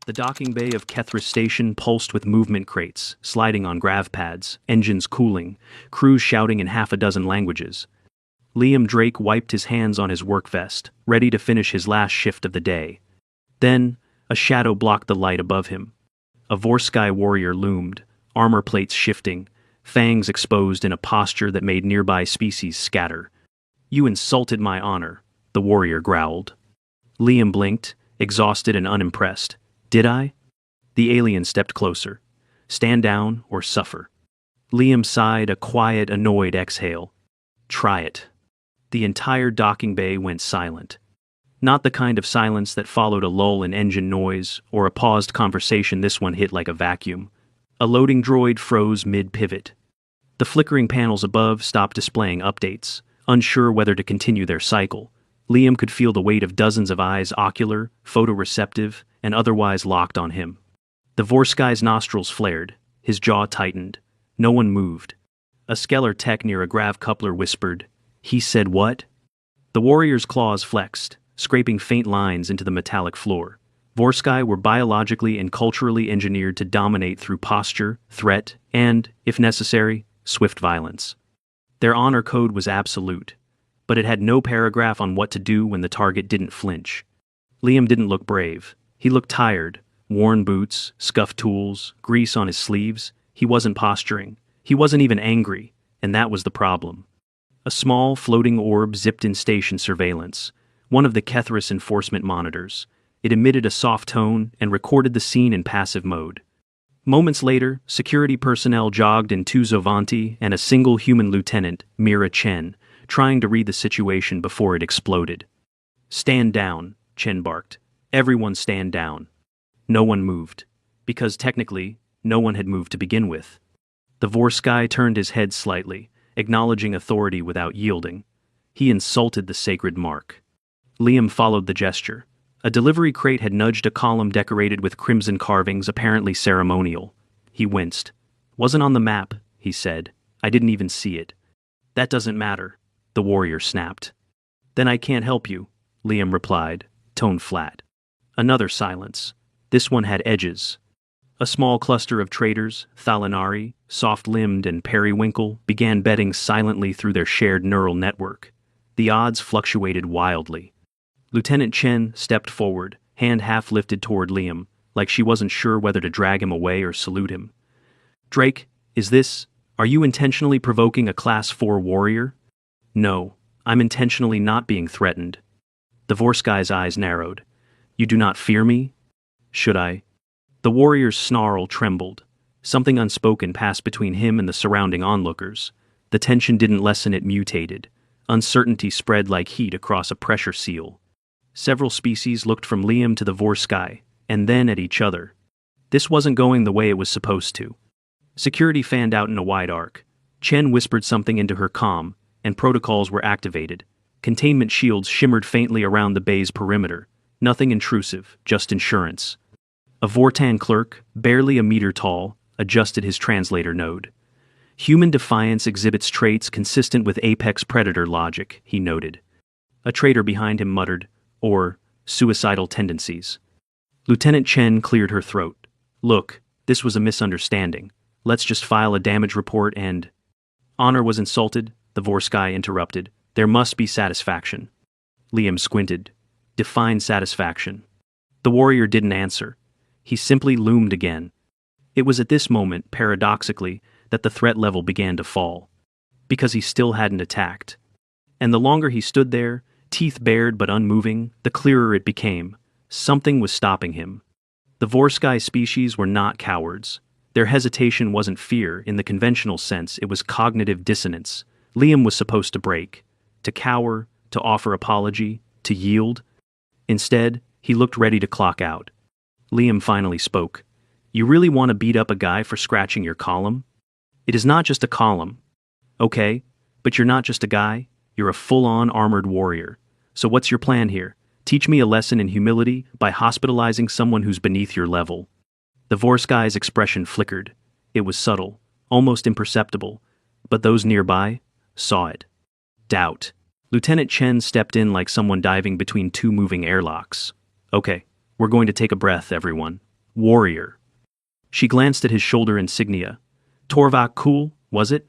The docking bay of Kethris Station pulsed with movement crates, sliding on grav pads, engines cooling, crews shouting in half a dozen languages. Liam Drake wiped his hands on his work vest, ready to finish his last shift of the day. Then, a shadow blocked the light above him. A Vorsky warrior loomed, armor plates shifting, fangs exposed in a posture that made nearby species scatter. "You insulted my honor," the warrior growled. Liam blinked, exhausted and unimpressed. "Did I?" The alien stepped closer. "Stand down or suffer." Liam sighed a quiet, annoyed exhale. "Try it." The entire docking bay went silent. Not the kind of silence that followed a lull in engine noise or a paused conversation. This one hit like a vacuum. A loading droid froze mid-pivot. The flickering panels above stopped displaying updates, unsure whether to continue their cycle. Liam could feel the weight of dozens of eyes, ocular, photoreceptive, and otherwise locked on him. The Vorsky's nostrils flared, his jaw tightened. No one moved. A Skeller tech near a grav coupler whispered, "He said what?" The warrior's claws flexed, scraping faint lines into the metallic floor. Vorsky were biologically and culturally engineered to dominate through posture, threat, and, if necessary, swift violence. Their honor code was absolute, but it had no paragraph on what to do when the target didn't flinch. Liam didn't look brave. He looked tired. Worn boots, scuffed tools, grease on his sleeves. He wasn't posturing. He wasn't even angry, and that was the problem. A small, floating orb zipped in station surveillance, one of the Kethris enforcement monitors. It emitted a soft tone and recorded the scene in passive mode. Moments later, security personnel jogged in two Zovanti and a single human lieutenant, Mira Chen, trying to read the situation before it exploded. "Stand down," Chen barked. "Everyone stand down." No one moved, because technically, no one had moved to begin with. The Vorsky turned his head slightly, acknowledging authority without yielding. He insulted the sacred mark. Liam followed the gesture. A delivery crate had nudged a column decorated with crimson carvings, apparently ceremonial. He winced. "Wasn't on the map," he said. "I didn't even see it." "That doesn't matter," the warrior snapped. "Then I can't help you," Liam replied, tone flat. Another silence. This one had edges. A small cluster of traders, Thalinari, soft-limbed and periwinkle, began betting silently through their shared neural network. The odds fluctuated wildly. Lieutenant Chen stepped forward, hand half lifted toward Liam, like she wasn't sure whether to drag him away or salute him. "Drake, are you intentionally provoking a Class 4 warrior?" "No, I'm intentionally not being threatened." The Vorsky's eyes narrowed. "You do not fear me?" "Should I?" The warrior's snarl trembled. Something unspoken passed between him and the surrounding onlookers. The tension didn't lessen, it mutated. Uncertainty spread like heat across a pressure seal. Several species looked from Liam to the Vorsky, and then at each other. This wasn't going the way it was supposed to. Security fanned out in a wide arc. Chen whispered something into her comm, and protocols were activated. Containment shields shimmered faintly around the bay's perimeter. Nothing intrusive, just insurance. A Vortan clerk, barely a meter tall, adjusted his translator node. "Human defiance exhibits traits consistent with apex predator logic," he noted. A trader behind him muttered, "or suicidal tendencies." Lieutenant Chen cleared her throat. "Look, this was a misunderstanding. Let's just file a damage report and—" "Honor was insulted," the Vorsky interrupted. "There must be satisfaction." Liam squinted. "Define satisfaction." The warrior didn't answer. He simply loomed again. It was at this moment, paradoxically, that the threat level began to fall. Because he still hadn't attacked. And the longer he stood there, teeth bared but unmoving, the clearer it became. Something was stopping him. The Vorsky species were not cowards. Their hesitation wasn't fear in the conventional sense, it was cognitive dissonance. Liam was supposed to break. To cower, to offer apology, to yield. Instead, he looked ready to clock out. Liam finally spoke. "You really want to beat up a guy for scratching your column? It is not just a column. Okay, but you're not just a guy, you're a full-on armored warrior. So what's your plan here? Teach me a lesson in humility by hospitalizing someone who's beneath your level." The Vorsky's expression flickered. It was subtle, almost imperceptible, but those nearby saw it. Doubt. Lieutenant Chen stepped in like someone diving between two moving airlocks. "Okay, we're going to take a breath, everyone. Warrior. She glanced at his shoulder insignia. Torvak cool, was it?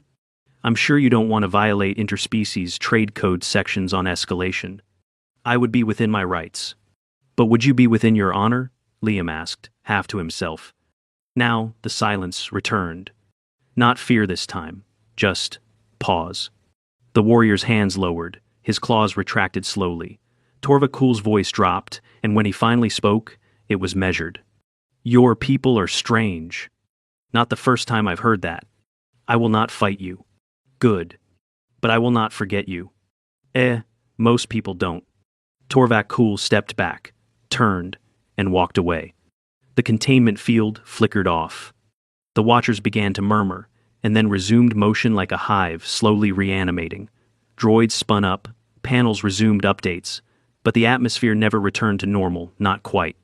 I'm sure you don't want to violate interspecies trade code sections on escalation. I would be within my rights. But would you be within your honor? Liam asked, half to himself. Now, the silence returned. Not fear this time, just pause. The warrior's hands lowered, his claws retracted slowly. Torvakul's voice dropped, and when he finally spoke, it was measured. Your people are strange. Not the first time I've heard that. I will not fight you. Good. But I will not forget you. Most people don't. Torvakul stepped back, turned, and walked away. The containment field flickered off. The watchers began to murmur, and then resumed motion like a hive slowly reanimating. Droids spun up, panels resumed updates, but the atmosphere never returned to normal, not quite.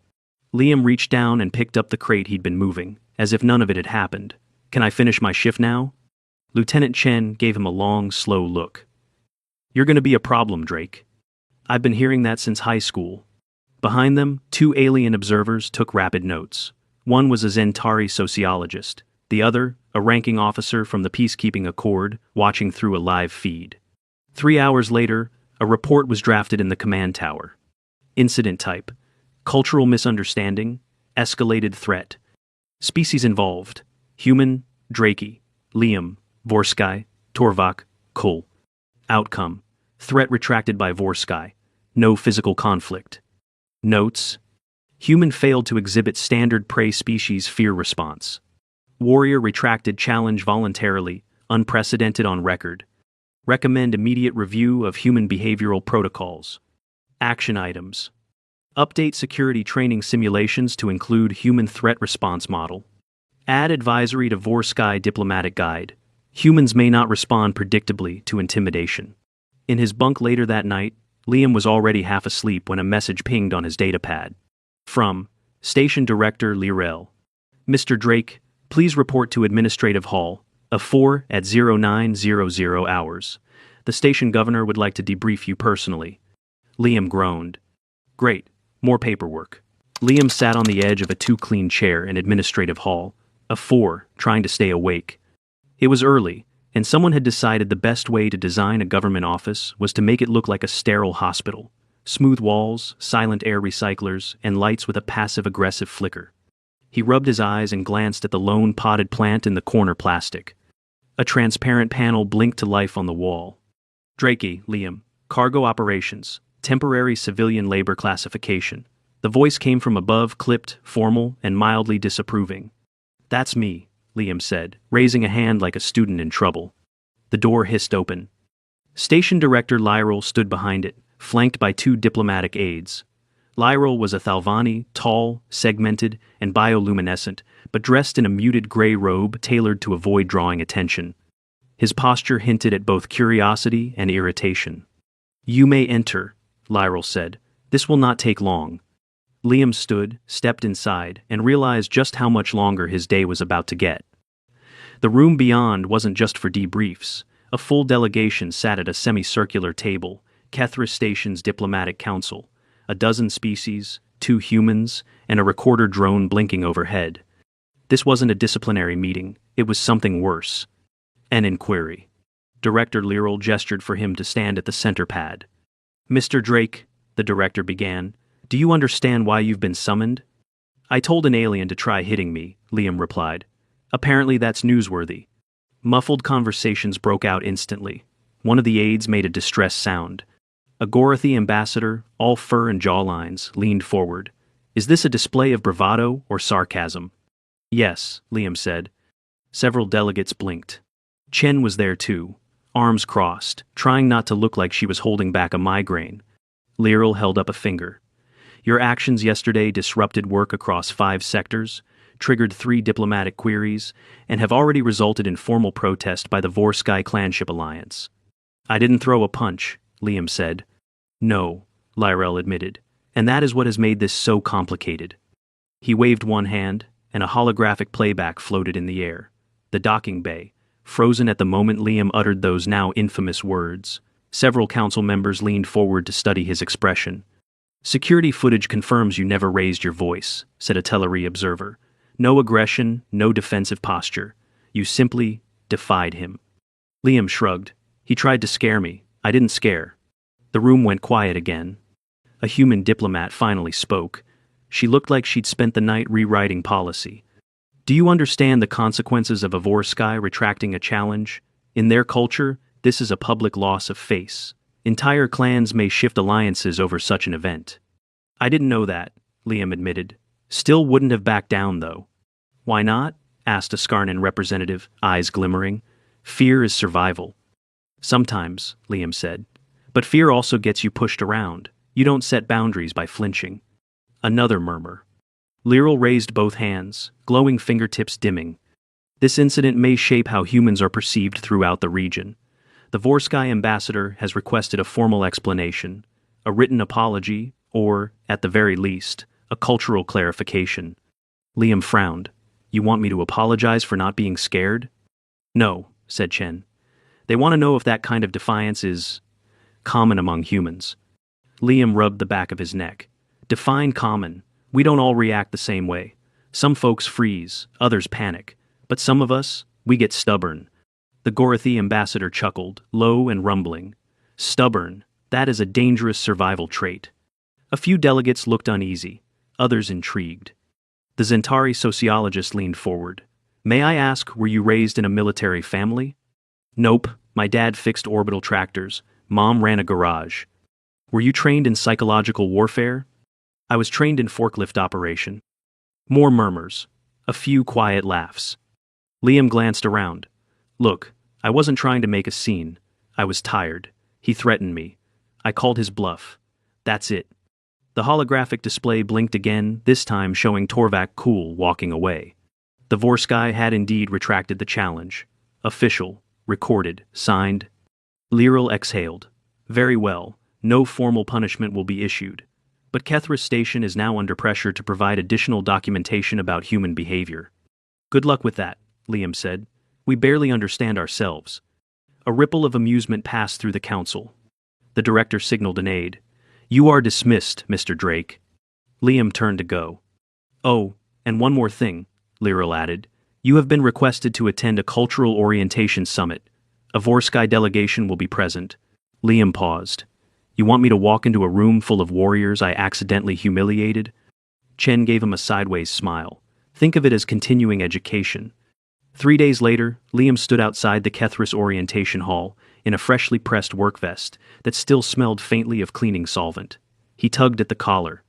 Liam reached down and picked up the crate he'd been moving, as if none of it had happened. Can I finish my shift now? Lieutenant Chen gave him a long, slow look. You're going to be a problem, Drake. I've been hearing that since high school. Behind them, 2 alien observers took rapid notes. One was a Zentari sociologist, the other, a ranking officer from the Peacekeeping Accord, watching through a live feed. 3 hours later, a report was drafted in the command tower. Incident type: cultural misunderstanding, escalated threat. Species involved: human, Drakey, Liam, Vorsky, Torvak, Kul. Outcome: threat retracted by Vorsky. No physical conflict. Notes: human failed to exhibit standard prey species fear response. Warrior retracted challenge voluntarily, unprecedented on record. Recommend immediate review of human behavioral protocols. Action items: update security training simulations to include human threat response model. Add advisory to Vorsky diplomatic guide. Humans may not respond predictably to intimidation. In his bunk later that night, Liam was already half asleep when a message pinged on his datapad. From Station Director Lirel. Mr. Drake, please report to Administrative Hall, A4 at 0900 hours. The station governor would like to debrief you personally. Liam groaned. Great, more paperwork. Liam sat on the edge of a too-clean chair in Administrative Hall, A4, trying to stay awake. It was early, and someone had decided the best way to design a government office was to make it look like a sterile hospital. Smooth walls, silent air recyclers, and lights with a passive-aggressive flicker. He rubbed his eyes and glanced at the lone potted plant in the corner plastic. A transparent panel blinked to life on the wall. Drakey, Liam. Cargo operations. Temporary civilian labor classification. The voice came from above, clipped, formal, and mildly disapproving. That's me, Liam said, raising a hand like a student in trouble. The door hissed open. Station Director Lyril stood behind it, flanked by 2 diplomatic aides. Lyril was a Thalvani, tall, segmented, and bioluminescent, but dressed in a muted gray robe tailored to avoid drawing attention. His posture hinted at both curiosity and irritation. You may enter, Lyril said. This will not take long. Liam stood, stepped inside, and realized just how much longer his day was about to get. The room beyond wasn't just for debriefs. A full delegation sat at a semicircular table, Kethra Station's diplomatic council. A dozen species, 2 humans, and a recorder drone blinking overhead. This wasn't a disciplinary meeting, it was something worse. An inquiry. Director Liril gestured for him to stand at the center pad. Mr. Drake, the director began, do you understand why you've been summoned? I told an alien to try hitting me, Liam replied. Apparently that's newsworthy. Muffled conversations broke out instantly. One of the aides made a distressed sound. A Gorathi ambassador, all fur and jawlines, leaned forward. Is this a display of bravado or sarcasm? Yes, Liam said. Several delegates blinked. Chen was there too, arms crossed, trying not to look like she was holding back a migraine. Lyril held up a finger. Your actions yesterday disrupted work across 5 sectors, triggered 3 diplomatic queries, and have already resulted in formal protest by the Vorsky Clanship Alliance. I didn't throw a punch, Liam said. No, Lyril admitted, and that is what has made this so complicated. He waved one hand, and a holographic playback floated in the air. The docking bay, frozen at the moment Liam uttered those now infamous words. Several council members leaned forward to study his expression. Security footage confirms you never raised your voice, said a Teleri observer. No aggression, no defensive posture. You simply defied him. Liam shrugged. He tried to scare me. I didn't scare. The room went quiet again. A human diplomat finally spoke. She looked like she'd spent the night rewriting policy. Do you understand the consequences of a Vorsky retracting a challenge? In their culture, this is a public loss of face. Entire clans may shift alliances over such an event. I didn't know that, Liam admitted. Still wouldn't have backed down, though. Why not? Asked a Skarnan representative, eyes glimmering. Fear is survival. Sometimes, Liam said. But fear also gets you pushed around. You don't set boundaries by flinching. Another murmur. Lyral raised both hands, glowing fingertips dimming. This incident may shape how humans are perceived throughout the region. The Vorsky ambassador has requested a formal explanation, a written apology, or, at the very least, a cultural clarification. Liam frowned. You want me to apologize for not being scared? No, said Chen. They want to know if that kind of defiance is common among humans. Liam rubbed the back of his neck. Define common. We don't all react the same way. Some folks freeze, others panic. But some of us, we get stubborn. The Gorathi ambassador chuckled, low and rumbling. Stubborn, that is a dangerous survival trait. A few delegates looked uneasy, others intrigued. The Zentari sociologist leaned forward. May I ask, were you raised in a military family? Nope, my dad fixed orbital tractors. Mom ran a garage. Were you trained in psychological warfare? I was trained in forklift operation. More murmurs. A few quiet laughs. Liam glanced around. Look, I wasn't trying to make a scene. I was tired. He threatened me. I called his bluff. That's it. The holographic display blinked again, this time showing Torvak cool walking away. The Vorsky had indeed retracted the challenge. Official, recorded, signed. Lyral exhaled. Very well, no formal punishment will be issued. But Kethris Station is now under pressure to provide additional documentation about human behavior. Good luck with that, Liam said. We barely understand ourselves. A ripple of amusement passed through the council. The director signaled an aide. You are dismissed, Mr. Drake. Liam turned to go. Oh, and one more thing, Lyral added. You have been requested to attend a cultural orientation summit. A Vorsky delegation will be present. Liam paused. You want me to walk into a room full of warriors I accidentally humiliated? Chen gave him a sideways smile. Think of it as continuing education. 3 days later, Liam stood outside the Kethris Orientation Hall in a freshly pressed work vest that still smelled faintly of cleaning solvent. He tugged at the collar.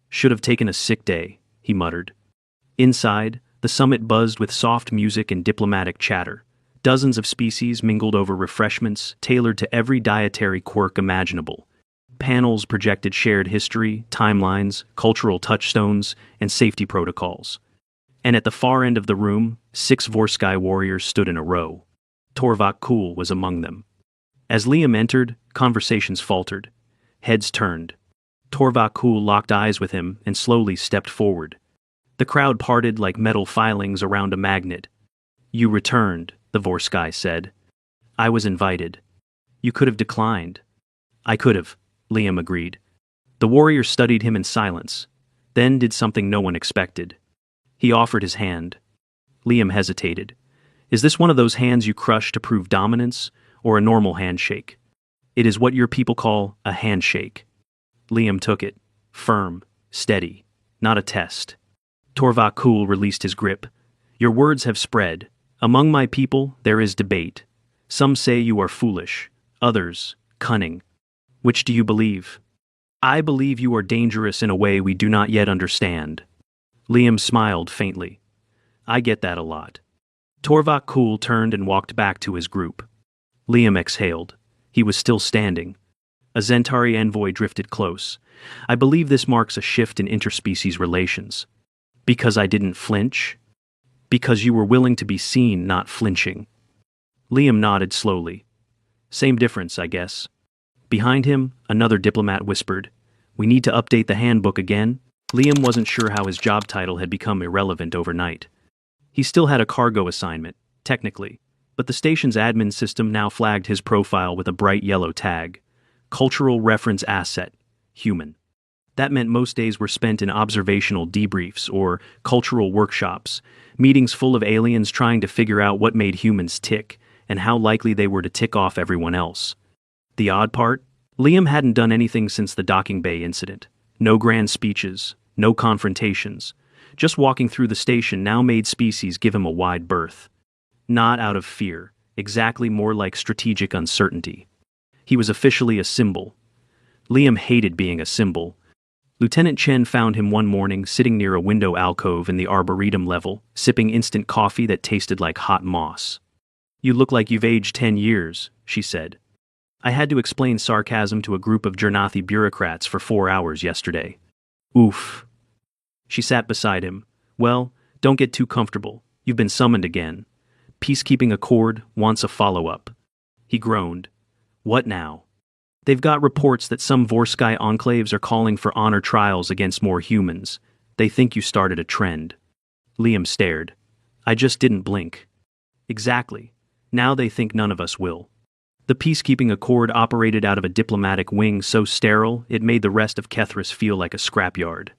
Should have taken a sick day, he muttered. Inside, the summit buzzed with soft music and diplomatic chatter. Dozens of species mingled over refreshments tailored to every dietary quirk imaginable. Panels projected shared history, timelines, cultural touchstones, and safety protocols. And at the far end of the room, 6 Vorsky warriors stood in a row. Torvak Kul was among them. As Liam entered, conversations faltered. Heads turned. Torvak Kul locked eyes with him and slowly stepped forward. The crowd parted like metal filings around a magnet. You returned, the Vorsky said. I was invited. You could have declined. I could have, Liam agreed. The warrior studied him in silence, then did something no one expected. He offered his hand. Liam hesitated. Is this one of those hands you crush to prove dominance, or a normal handshake? It is what your people call a handshake. Liam took it, firm, steady, not a test. Torvak Kul released his grip. Your words have spread. Among my people, there is debate. Some say you are foolish, others, cunning. Which do you believe? I believe you are dangerous in a way we do not yet understand. Liam smiled faintly. I get that a lot. Torvak Kul turned and walked back to his group. Liam exhaled. He was still standing. A Zentari envoy drifted close. I believe this marks a shift in interspecies relations. Because I didn't flinch? Because you were willing to be seen, not flinching. Liam nodded slowly. Same difference, I guess. Behind him, another diplomat whispered, We need to update the handbook again. Liam wasn't sure how his job title had become irrelevant overnight. He still had a cargo assignment, technically, but the station's admin system now flagged his profile with a bright yellow tag. Cultural Reference Asset, Human. That meant most days were spent in observational debriefs or cultural workshops, meetings full of aliens trying to figure out what made humans tick and how likely they were to tick off everyone else. The odd part? Liam hadn't done anything since the docking bay incident. No grand speeches, no confrontations. Just walking through the station now made species give him a wide berth. Not out of fear, exactly more like strategic uncertainty. He was officially a symbol. Liam hated being a symbol. Lieutenant Chen found him one morning sitting near a window alcove in the arboretum level, sipping instant coffee that tasted like hot moss. "You look like you've aged 10 years, she said. "I had to explain sarcasm to a group of Jernathi bureaucrats for 4 hours yesterday." "Oof." She sat beside him. "Well, don't get too comfortable. You've been summoned again. Peacekeeping Accord wants a follow-up." He groaned. "What now?" "They've got reports that some Vorsky enclaves are calling for honor trials against more humans. They think you started a trend." Liam stared. "I just didn't blink." "Exactly. Now they think none of us will." The Peacekeeping Accord operated out of a diplomatic wing so sterile it made the rest of Kethris feel like a scrapyard.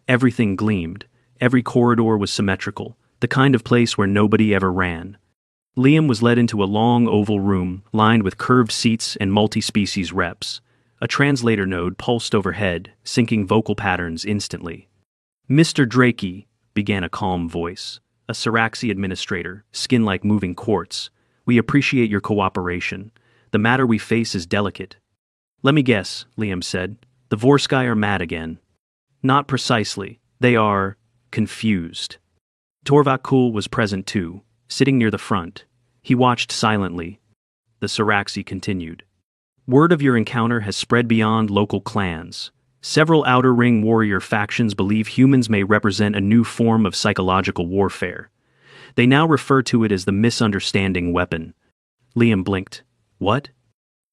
Everything gleamed. Every corridor was symmetrical, the kind of place where nobody ever ran. Liam was led into a long oval room lined with curved seats and multi-species reps. A translator node pulsed overhead, syncing vocal patterns instantly. "Mr. Drakey," began a calm voice, a Saraxi administrator, skin like moving quartz. "We appreciate your cooperation. The matter we face is delicate." "Let me guess," Liam said. "The Vorsky are mad again." "Not precisely. They are confused." Torvak Kul was present too, sitting near the front. He watched silently. The Saraxi continued. "Word of your encounter has spread beyond local clans. Several Outer Ring warrior factions believe humans may represent a new form of psychological warfare. They now refer to it as the misunderstanding weapon." Liam blinked. "What?"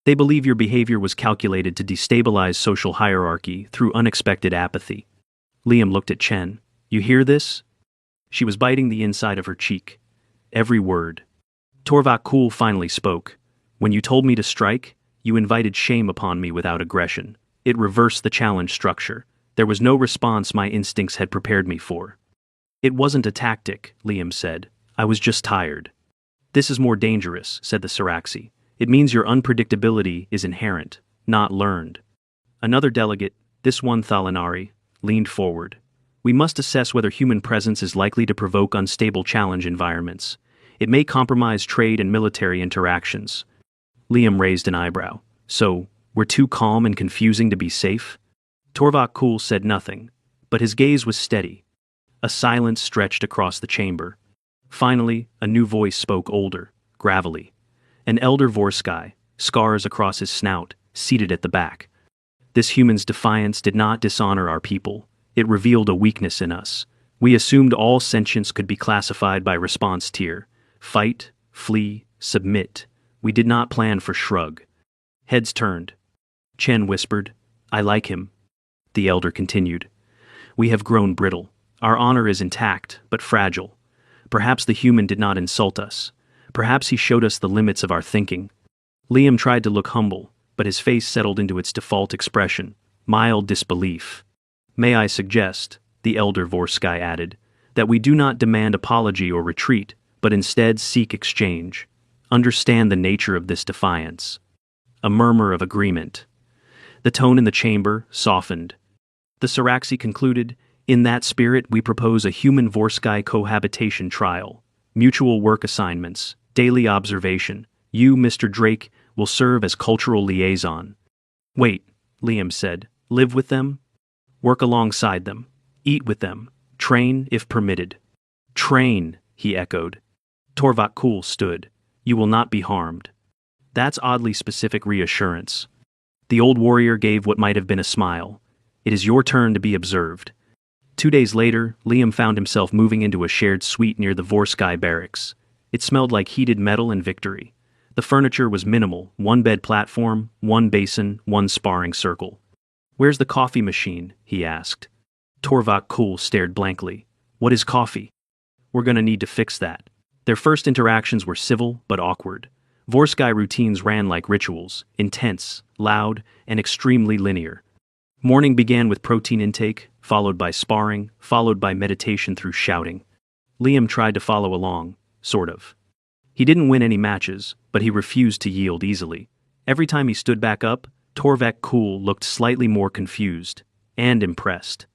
"They believe your behavior was calculated to destabilize social hierarchy through unexpected apathy." Liam looked at Chen. "You hear this?" She was biting the inside of her cheek. Every word. Torvak Kul finally spoke. "When you told me to strike, you invited shame upon me without aggression. It reversed the challenge structure. There was no response my instincts had prepared me for." "It wasn't a tactic," Liam said. "I was just tired." "This is more dangerous," said the Saraxi. "It means your unpredictability is inherent, not learned." Another delegate, this one Thalanari, leaned forward. "We must assess whether human presence is likely to provoke unstable challenge environments. It may compromise trade and military interactions." Liam raised an eyebrow. "So, we're too calm and confusing to be safe?" Torvak Kul said nothing, but his gaze was steady. A silence stretched across the chamber. Finally, a new voice spoke older, gravelly. An elder Vorsky, scars across his snout, seated at the back. "This human's defiance did not dishonor our people. It revealed a weakness in us. We assumed all sentience could be classified by response tier. Fight, flee, submit. We did not plan for shrug." Heads turned. Chen whispered, "I like him." The elder continued. "We have grown brittle. Our honor is intact, but fragile. Perhaps the human did not insult us. Perhaps he showed us the limits of our thinking." Liam tried to look humble, but his face settled into its default expression, mild disbelief. "May I suggest," the elder Vorsky added, "that we do not demand apology or retreat, but instead seek exchange. Understand the nature of this defiance." A murmur of agreement. The tone in the chamber softened. The Saraxi concluded, "In that spirit we propose a human Vorsky cohabitation trial. Mutual work assignments, daily observation. You, Mr. Drake, will serve as cultural liaison." "Wait," Liam said. "Live with them?" "Work alongside them. Eat with them. Train, if permitted." "Train," he echoed. Torvak Kul stood. "You will not be harmed." That's oddly specific reassurance. The old warrior gave what might have been a smile. "It is your turn to be observed." 2 days later, Liam found himself moving into a shared suite near the Vorsky barracks. It smelled like heated metal and victory. The furniture was minimal, 1-bed platform, 1 basin, 1 sparring circle. "Where's the coffee machine?" he asked. Torvak Kul stared blankly. "What is coffee?" "We're gonna need to fix that." Their first interactions were civil but awkward. Vorsky routines ran like rituals, intense, loud, and extremely linear. Morning began with protein intake, followed by sparring, followed by meditation through shouting. Liam tried to follow along, sort of. He didn't win any matches, but he refused to yield easily. Every time he stood back up, Torvak Kul looked slightly more confused and impressed.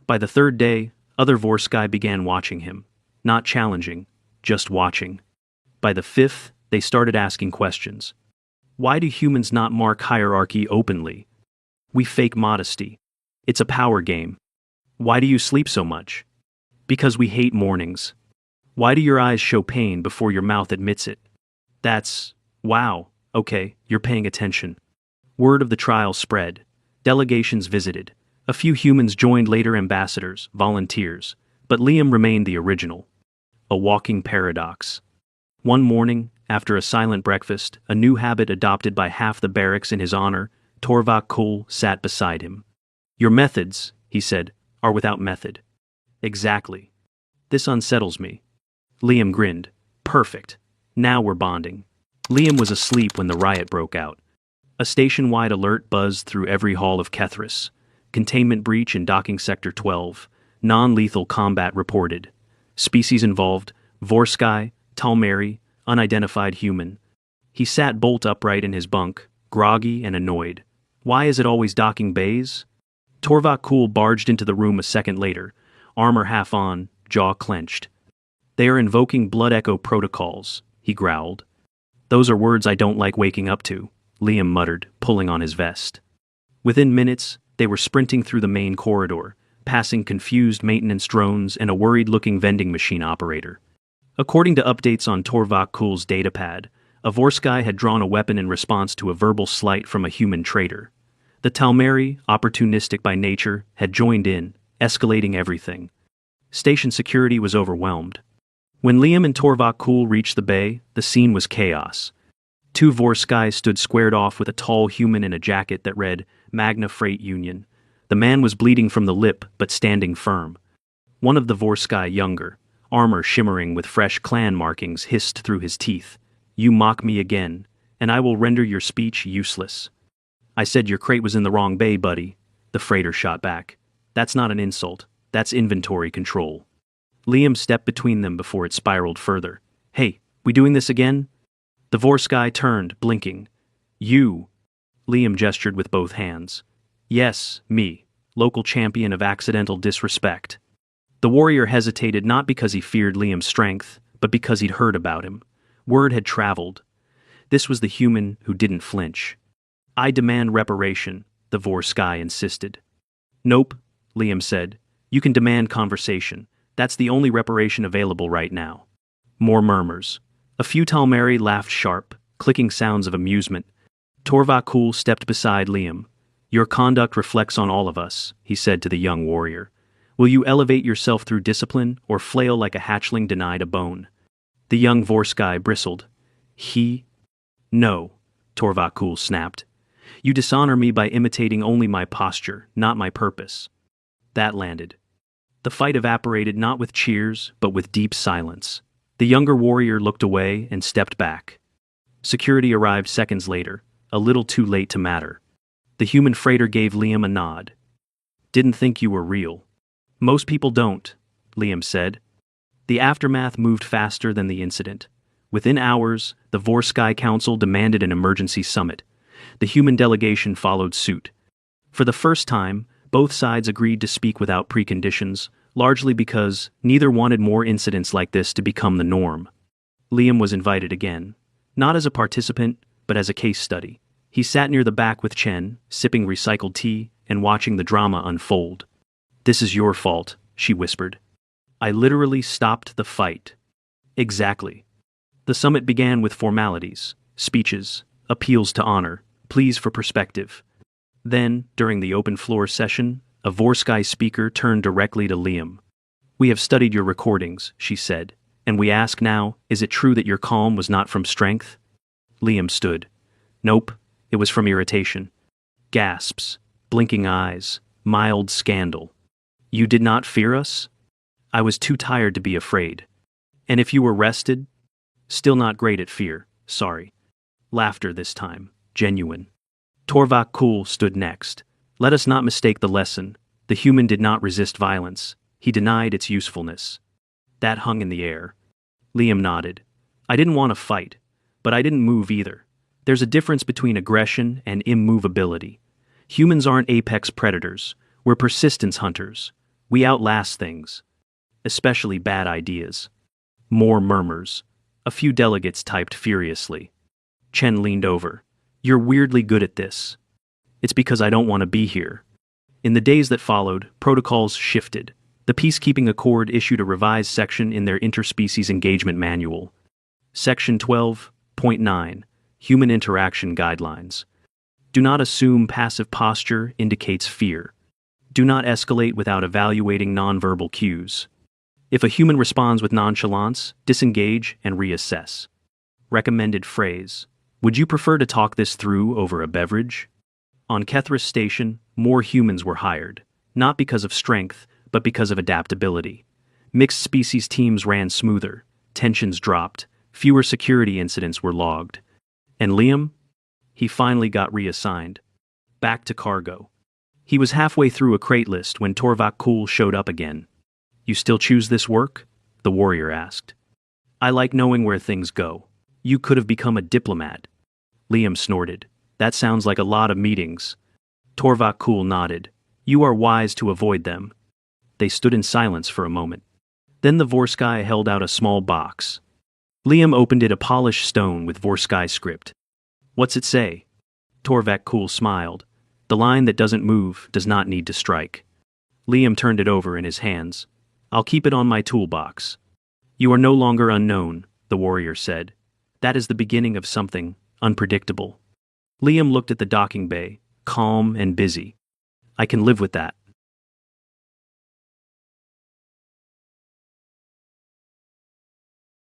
By the third day, other Vorskai began watching him, not challenging, just watching. By the fifth, they started asking questions. Why do humans not mark hierarchy openly? We fake modesty. It's a power game. Why do you sleep so much? Because we hate mornings. Why do your eyes show pain before your mouth admits it? Wow, okay, you're paying attention. Word of the trial spread. Delegations visited. A few humans joined later, ambassadors, volunteers, but Liam remained the original. A walking paradox. One morning, after a silent breakfast, a new habit adopted by half the barracks in his honor, Torvak Kul sat beside him. Your methods, he said, are without method. Exactly. This unsettles me. Liam grinned. Perfect. Now we're bonding. Liam was asleep when the riot broke out. A station-wide alert buzzed through every hall of Kethris. Containment breach in docking sector 12. Non-lethal combat reported. Species involved: Vorskai, Talmeri, unidentified human. He sat bolt upright in his bunk, groggy and annoyed. Why is it always docking bays? Torvak Kul barged into the room a second later, armor half on, jaw clenched. They are invoking blood echo protocols, he growled. Those are words I don't like waking up to, Liam muttered, pulling on his vest. Within minutes, they were sprinting through the main corridor, passing confused maintenance drones and a worried-looking vending machine operator. According to updates on Torvak Kul's datapad, a Vorskai had drawn a weapon in response to a verbal slight from a human traitor. The Talmeri, opportunistic by nature, had joined in, escalating everything. Station security was overwhelmed. When Liam and Torvak Kul reached the bay, the scene was chaos. Two Vorskais stood squared off with a tall human in a jacket that read, Magna Freight Union. The man was bleeding from the lip, but standing firm. One of the Vorskai, younger, armor shimmering with fresh clan markings, hissed through his teeth. You mock me again, and I will render your speech useless. I said your crate was in the wrong bay, buddy, the freighter shot back. That's not an insult, that's inventory control. Liam stepped between them before it spiraled further. Hey, we doing this again? The Vorskai turned, blinking. You. Liam gestured with both hands. Yes, me, local champion of accidental disrespect. The warrior hesitated not because he feared Liam's strength, but because he'd heard about him. Word had traveled. This was the human who didn't flinch. I demand reparation, the Vorskai insisted. Nope, Liam said. You can demand conversation. That's the only reparation available right now. More murmurs. A few Talmeri laughed sharp, clicking sounds of amusement. Torvak Kul stepped beside Liam. Your conduct reflects on all of us, he said to the young warrior. Will you elevate yourself through discipline or flail like a hatchling denied a bone? The young Vorskai bristled. No, Torvak Kul snapped. You dishonor me by imitating only my posture, not my purpose. That landed. The fight evaporated not with cheers, but with deep silence. The younger warrior looked away and stepped back. Security arrived seconds later, a little too late to matter. The human freighter gave Liam a nod. Didn't think you were real. Most people don't, Liam said. The aftermath moved faster than the incident. Within hours, the Vorskai Council demanded an emergency summit. The human delegation followed suit. For the first time, both sides agreed to speak without preconditions, largely because neither wanted more incidents like this to become the norm. Liam was invited again, not as a participant, but as a case study. He sat near the back with Chen, sipping recycled tea and watching the drama unfold. This is your fault, she whispered. I literally stopped the fight. Exactly. The summit began with formalities, speeches, appeals to honor, pleas for perspective. Then, during the open floor session, a Vorskai speaker turned directly to Liam. We have studied your recordings, she said, and we ask now, is it true that your calm was not from strength? Liam stood. Nope, it was from irritation. Gasps, blinking eyes, mild scandal. You did not fear us? I was too tired to be afraid. And if you were rested? Still not great at fear, sorry. Laughter this time, genuine. Torvak Kul stood next. Let us not mistake the lesson. The human did not resist violence. He denied its usefulness. That hung in the air. Liam nodded. I didn't want to fight, but I didn't move either. There's a difference between aggression and immovability. Humans aren't apex predators. We're persistence hunters. We outlast things, especially bad ideas. More murmurs. A few delegates typed furiously. Chen leaned over. You're weirdly good at this. It's because I don't want to be here. In the days that followed, protocols shifted. The Peacekeeping Accord issued a revised section in their Interspecies Engagement Manual. Section 12.9, Human Interaction Guidelines. Do not assume passive posture indicates fear. Do not escalate without evaluating nonverbal cues. If a human responds with nonchalance, disengage and reassess. Recommended phrase. Would you prefer to talk this through over a beverage? On Kethris Station, more humans were hired, not because of strength, but because of adaptability. Mixed species teams ran smoother, tensions dropped, fewer security incidents were logged. And Liam? He finally got reassigned. Back to cargo. He was halfway through a crate list when Torvak Kul showed up again. You still choose this work? The warrior asked. I like knowing where things go. You could have become a diplomat. Liam snorted. That sounds like a lot of meetings. Torvak Kul nodded. You are wise to avoid them. They stood in silence for a moment. Then the Vorsky held out a small box. Liam opened it, a polished stone with Vorsky script. What's it say? Torvak Kul smiled. The line that doesn't move does not need to strike. Liam turned it over in his hands. I'll keep it on my toolbox. You are no longer unknown, the warrior said. That is the beginning of something unpredictable. Liam looked at the docking bay, calm and busy. I can live with that.